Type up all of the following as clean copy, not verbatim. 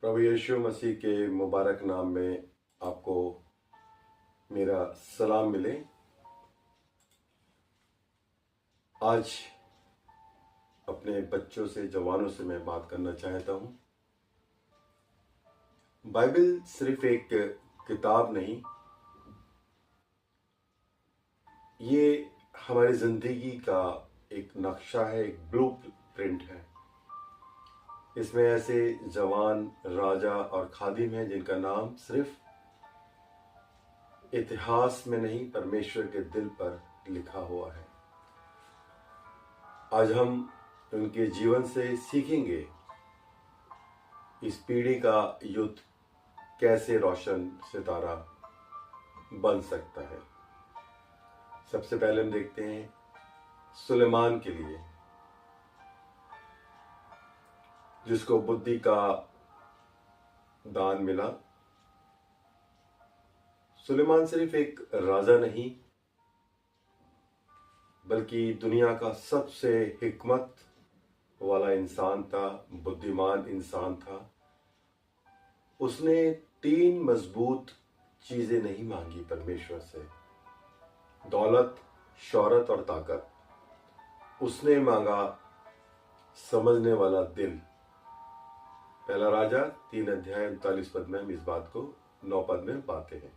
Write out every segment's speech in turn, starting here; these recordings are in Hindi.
प्रभु यीशु मसीह के मुबारक नाम में आपको मेरा सलाम मिले। आज अपने बच्चों से, जवानों से मैं बात करना चाहता हूँ। बाइबल सिर्फ एक किताब नहीं, ये हमारी जिंदगी का एक नक्शा है, एक ब्लूप्रिंट है। इसमें ऐसे जवान, राजा और खादिम हैं जिनका नाम सिर्फ इतिहास में नहीं, परमेश्वर के दिल पर लिखा हुआ है। आज हम उनके जीवन से सीखेंगे इस पीढ़ी का युद्ध कैसे रोशन सितारा बन सकता है। सबसे पहले हम देखते हैं सुलेमान के लिए, जिसको बुद्धि का दान मिला। सुलेमान सिर्फ एक राजा नहीं, बल्कि दुनिया का सबसे हिकमत वाला इंसान था, बुद्धिमान इंसान था। उसने 3 मजबूत चीजें नहीं मांगी परमेश्वर से, दौलत, शौहरत और ताकत। उसने मांगा समझने वाला दिल। पहला राजा 3 अध्याय 39 पद में हम इस बात को 9 पद में पाते हैं।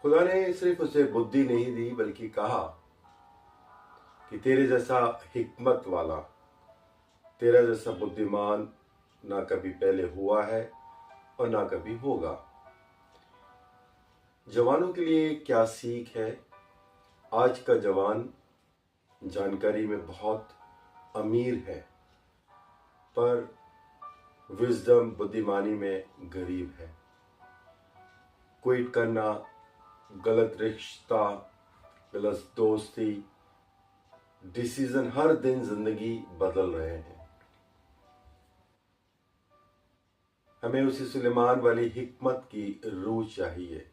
खुदा ने सिर्फ उसे बुद्धि नहीं दी, बल्कि कहा कि तेरे जैसा हिकमत वाला, तेरा जैसा बुद्धिमान ना कभी पहले हुआ है और ना कभी होगा। जवानों के लिए क्या सीख है? आज का जवान जानकारी में बहुत अमीर है, पर विजडम, बुद्धिमानी में गरीब है। क्विट करना, गलत रिश्ता, गलत दोस्ती, डिसीजन हर दिन जिंदगी बदल रहे हैं। हमें उसी सुलेमान वाली हिकमत की रूह चाहिए।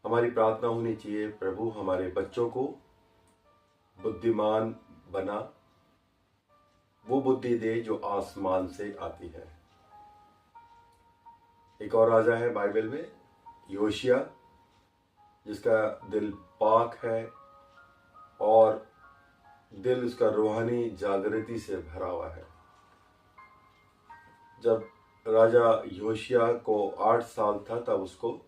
हमारी प्रार्थना होनी चाहिए, प्रभु हमारे बच्चों को बुद्धिमान बना, वो बुद्धि दे जो आसमान से आती है। एक और राजा है बाइबल में, योशिया, जिसका दिल पाक है और दिल उसका रूहानी जागृति से भरा हुआ है। जब राजा योशिया को 8 साल था, तब उसको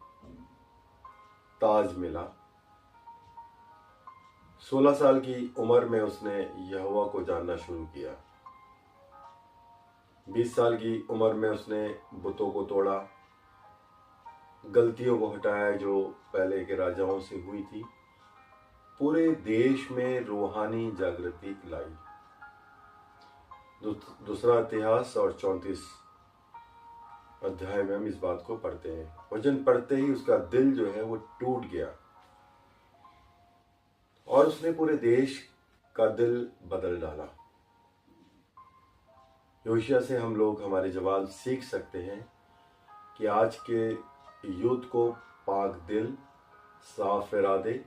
ताज मिला। 16 साल की उम्र में उसने यहोवा को जानना शुरू किया। 20 साल की उम्र में उसने बुतों को तोड़ा, गलतियों को हटाया जो पहले के राजाओं से हुई थी। पूरे देश में रूहानी जागृति लाई। दूसरा इतिहास और 34 अध्याय में हम इस बात को पढ़ते हैं। वचन पढ़ते ही उसका दिल जो है वो टूट गया और उसने पूरे देश का दिल बदल डाला। योशिया से हम लोग, हमारे जवान सीख सकते हैं कि आज के युद्ध को पाक दिल, साफ इरादे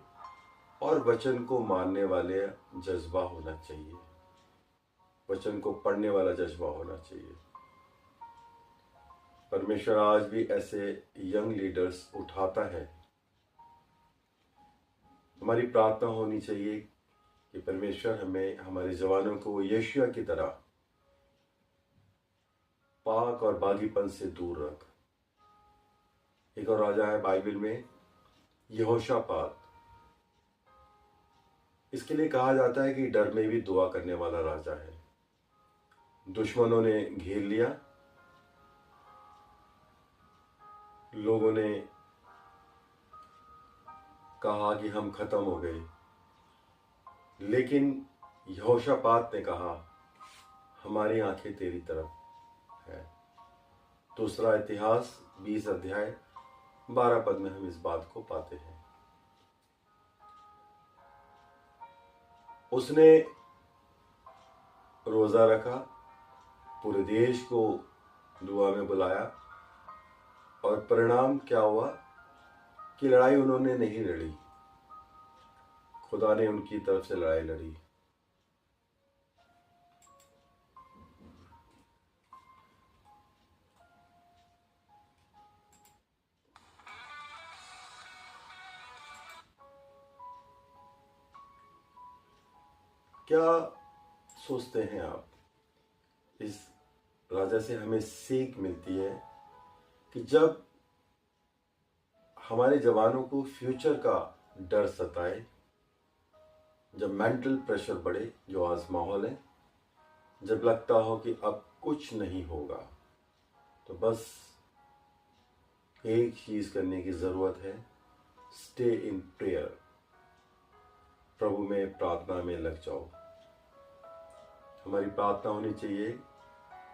और वचन को मानने वाले जज्बा होना चाहिए। वचन को पढ़ने वाला जज्बा होना चाहिए। परमेश्वर आज भी ऐसे यंग लीडर्स उठाता है। हमारी प्रार्थना होनी चाहिए कि परमेश्वर हमें, हमारे जवानों को यीशुआ की तरह पाक और बागीपन से दूर रख। एक और राजा है बाइबल में, यहोशापात। इसके लिए कहा जाता है कि डर में भी दुआ करने वाला राजा है। दुश्मनों ने घेर लिया, लोगों ने कहा कि हम खत्म हो गए, लेकिन यहोशापात ने कहा हमारी आंखें तेरी तरफ है। दूसरा इतिहास 20 अध्याय 12 पद में हम इस बात को पाते हैं। उसने रोजा रखा, पूरे देश को दुआ में बुलाया, और परिणाम क्या हुआ कि लड़ाई उन्होंने नहीं लड़ी, खुदा ने उनकी तरफ से लड़ाई लड़ी। क्या सोचते हैं आप? इस राजा से हमें सीख मिलती है कि जब हमारे जवानों को फ्यूचर का डर सताए, जब मेंटल प्रेशर बढ़े, जो आज माहौल है, जब लगता हो कि अब कुछ नहीं होगा, तो बस एक चीज करने की जरूरत है, स्टे इन प्रेयर। प्रभु में प्रार्थना में लग जाओ। हमारी प्रार्थना होनी चाहिए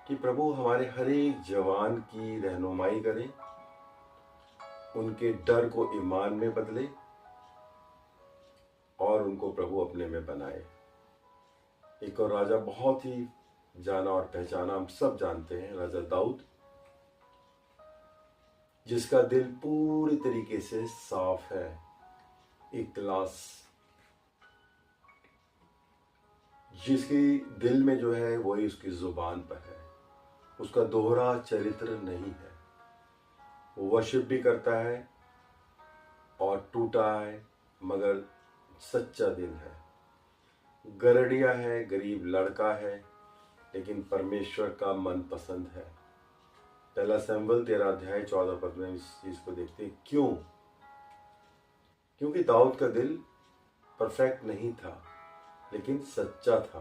कि प्रभु हमारे हर एक जवान की रहनुमाई करे, उनके डर को ईमान में बदले और उनको प्रभु अपने में बनाए। एक और राजा बहुत ही जाना और पहचाना, हम सब जानते हैं, राजा दाऊद, जिसका दिल पूरी तरीके से साफ है, इखलास, जिसकी दिल में जो है वही उसकी जुबान पर है, उसका दोहरा चरित्र नहीं है। वो वर्शिप भी करता है और टूटा है मगर सच्चा दिल है, गरड़िया है, गरीब लड़का है, लेकिन परमेश्वर का मन पसंद है। पहला शमूएल 13 अध्याय 14 पद में इस चीज को देखते हैं। क्यों? क्योंकि दाऊद का दिल परफेक्ट नहीं था, लेकिन सच्चा था।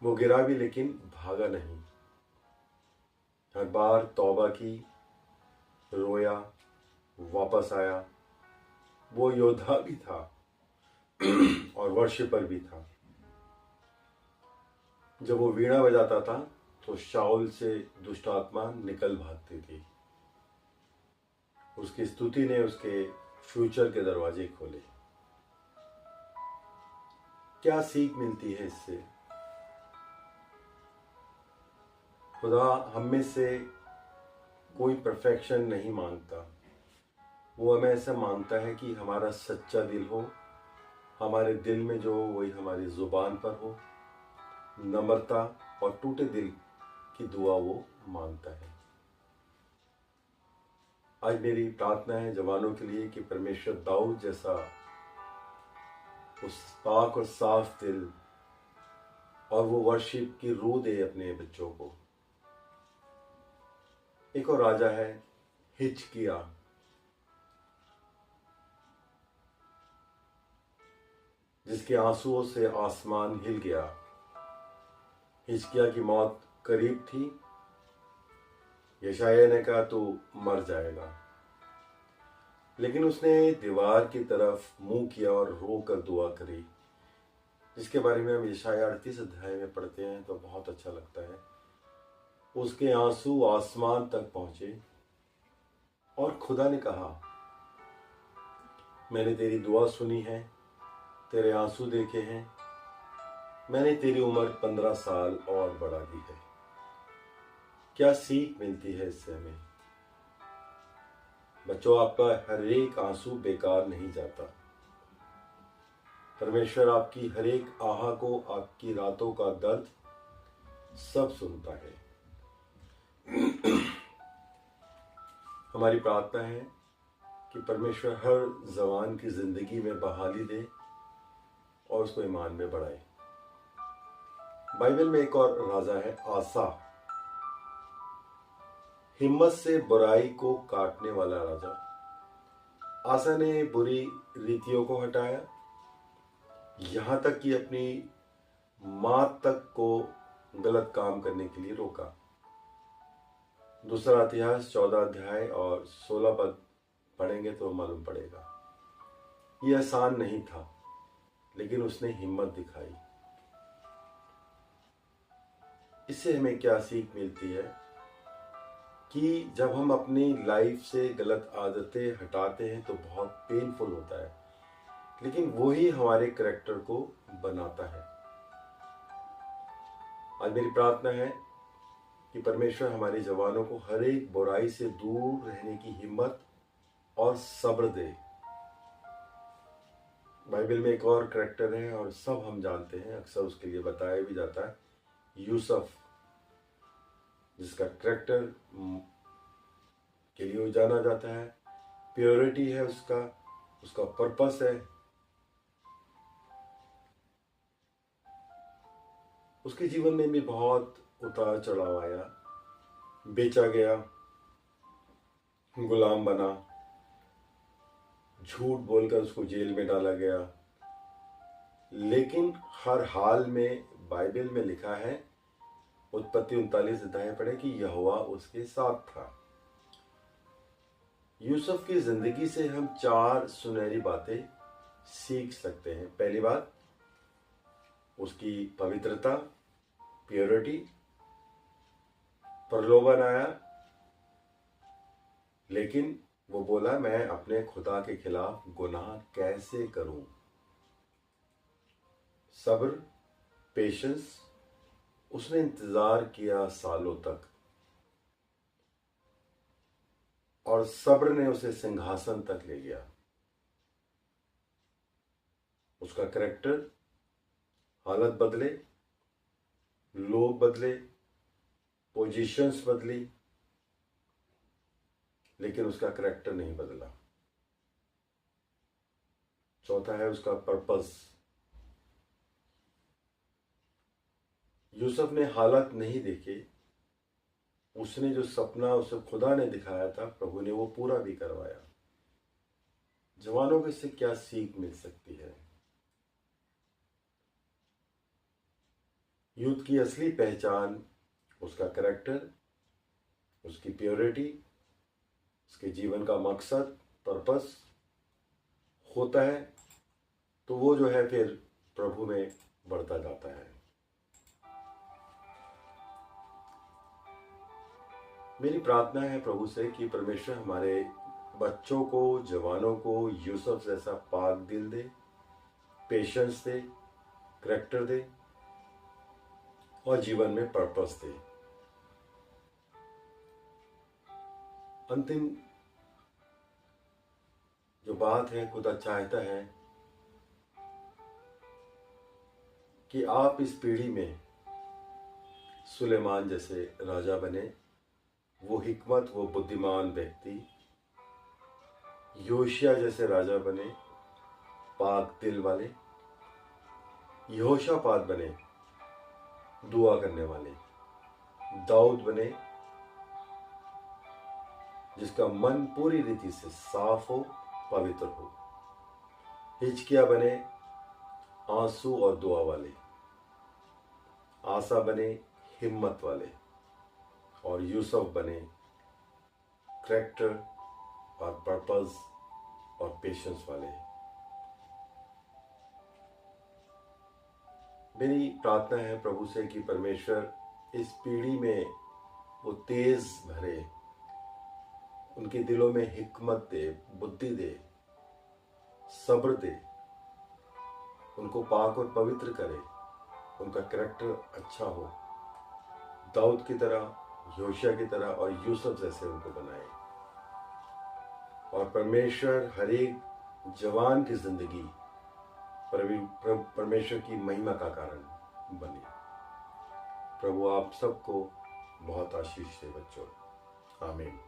वो गिरा भी लेकिन भागा नहीं, हर बार तौबा की, रोया, वापस आया। वो योद्धा भी था और वर्शिपर भी था। जब वो वीणा बजाता था तो शाऊल से दुष्ट आत्मा निकल भागती थी। उसकी स्तुति ने उसके फ्यूचर के दरवाजे खोले। क्या सीख मिलती है इससे? खुदा हम में से कोई परफेक्शन नहीं मांगता। वो हमें ऐसा मांगता है कि हमारा सच्चा दिल हो, हमारे दिल में जो वही हमारी जुबान पर हो, नम्रता और टूटे दिल की दुआ वो मांगता है। आज मेरी प्रार्थना है जवानों के लिए कि परमेश्वर दाऊद जैसा उस पाक और साफ दिल और वो वर्शिप की रूह दे अपने बच्चों को। एक और राजा है हिजकिय्याह, जिसके आंसुओं से आसमान हिल गया। हिजकिय्याह की मौत करीब थी। यशायाह ने कहा तू मर जाएगा, लेकिन उसने दीवार की तरफ मुंह किया और रो कर दुआ करी, जिसके बारे में हम यशायाह 38 अध्याय में पढ़ते हैं तो बहुत अच्छा लगता है। उसके आंसू आसमान तक पहुंचे और खुदा ने कहा, मैंने तेरी दुआ सुनी है, तेरे आंसू देखे हैं, मैंने तेरी उम्र 15 साल और बढ़ा दी है। क्या सीख मिलती है इससे हमें? बच्चों, आपका हर एक आंसू बेकार नहीं जाता। परमेश्वर आपकी हर एक आह को, आपकी रातों का दर्द सब सुनता है। हमारी प्रार्थना है कि परमेश्वर हर जवान की जिंदगी में बहाली दे और उसको ईमान में बढ़ाए। बाइबल में एक और राजा है आसा, हिम्मत से बुराई को काटने वाला राजा। आसा ने बुरी रीतियों को हटाया, यहां तक कि अपनी मां तक को गलत काम करने के लिए रोका। दूसरा इतिहास 14 अध्याय और 16 पद पढ़ेंगे तो मालूम पड़ेगा। यह आसान नहीं था, लेकिन उसने हिम्मत दिखाई। इससे हमें क्या सीख मिलती है कि जब हम अपनी लाइफ से गलत आदतें हटाते हैं तो बहुत पेनफुल होता है, लेकिन वही हमारे करैक्टर को बनाता है। आज मेरी प्रार्थना है कि परमेश्वर हमारे जवानों को हर एक बुराई से दूर रहने की हिम्मत और सब्र दे। बाइबल में एक और करैक्टर है और सब हम जानते हैं, अक्सर उसके लिए बताया भी जाता है, यूसुफ, जिसका करैक्टर के लिए जाना जाता है। प्योरिटी है उसका पर्पस है। उसके जीवन में भी बहुत उतार चढ़ाव आया, बेचा गया, गुलाम बना, झूठ बोलकर उसको जेल में डाला गया। लेकिन हर हाल में बाइबल में लिखा है, उत्पत्ति 39 अध्याय पढ़े, कि यहोवा उसके साथ था। यूसुफ की जिंदगी से हम 4 सुनहरी बातें सीख सकते हैं। पहली बात, उसकी पवित्रता, प्योरिटी। प्रलोभन आया, लेकिन वो बोला, मैं अपने खुदा के खिलाफ गुनाह कैसे करूं। सब्र, पेशेंस, उसने इंतजार किया सालों तक, और सब्र ने उसे सिंहासन तक ले गया। उसका कैरेक्टर, हालत बदले, लोग बदले, पोजीशंस बदली, लेकिन उसका कैरेक्टर नहीं बदला। चौथा है उसका पर्पस। यूसुफ ने हालत नहीं देखे, उसने जो सपना उसे खुदा ने दिखाया था, प्रभु ने वो पूरा भी करवाया। जवानों को इससे क्या सीख मिल सकती है? यूथ की असली पहचान उसका कैरेक्टर, उसकी प्योरिटी, उसके जीवन का मकसद, पर्पस होता है, तो वो जो है फिर प्रभु में बढ़ता जाता है। मेरी प्रार्थना है प्रभु से कि परमेश्वर हमारे बच्चों को, जवानों को यूसुफ जैसा पाक दिल दे, पेशेंस दे, कैरेक्टर दे और जीवन में पर्पस दे। अंतिम जो बात है, खुदा चाहता है कि आप इस पीढ़ी में सुलेमान जैसे राजा बने, वो हिकमत, वो बुद्धिमान व्यक्ति योशिया जैसे राजा बने, पाक दिल वाले, यहोशापात बने, दुआ करने वाले, दाऊद बने जिसका मन पूरी रीति से साफ हो, पवित्र हो, हिजकिया बने आंसू और दुआ वाले, आसा बने हिम्मत वाले, और यूसुफ बने कैरेक्टर और पर्पस और पेशेंस वाले। मेरी प्रार्थना है प्रभु से कि परमेश्वर इस पीढ़ी में वो तेज भरे, उनके दिलों में हिकमत दे, बुद्धि दे, सब्र दे, उनको पाक और पवित्र करे, उनका कैरेक्टर अच्छा हो, दाऊद की तरह, योशिया की तरह और यूसुफ जैसे उनको बनाए। और परमेश्वर हर एक जवान की जिंदगी परमेश्वर की महिमा का कारण बने। प्रभु आप सबको बहुत आशीष दे बच्चों। आमीन।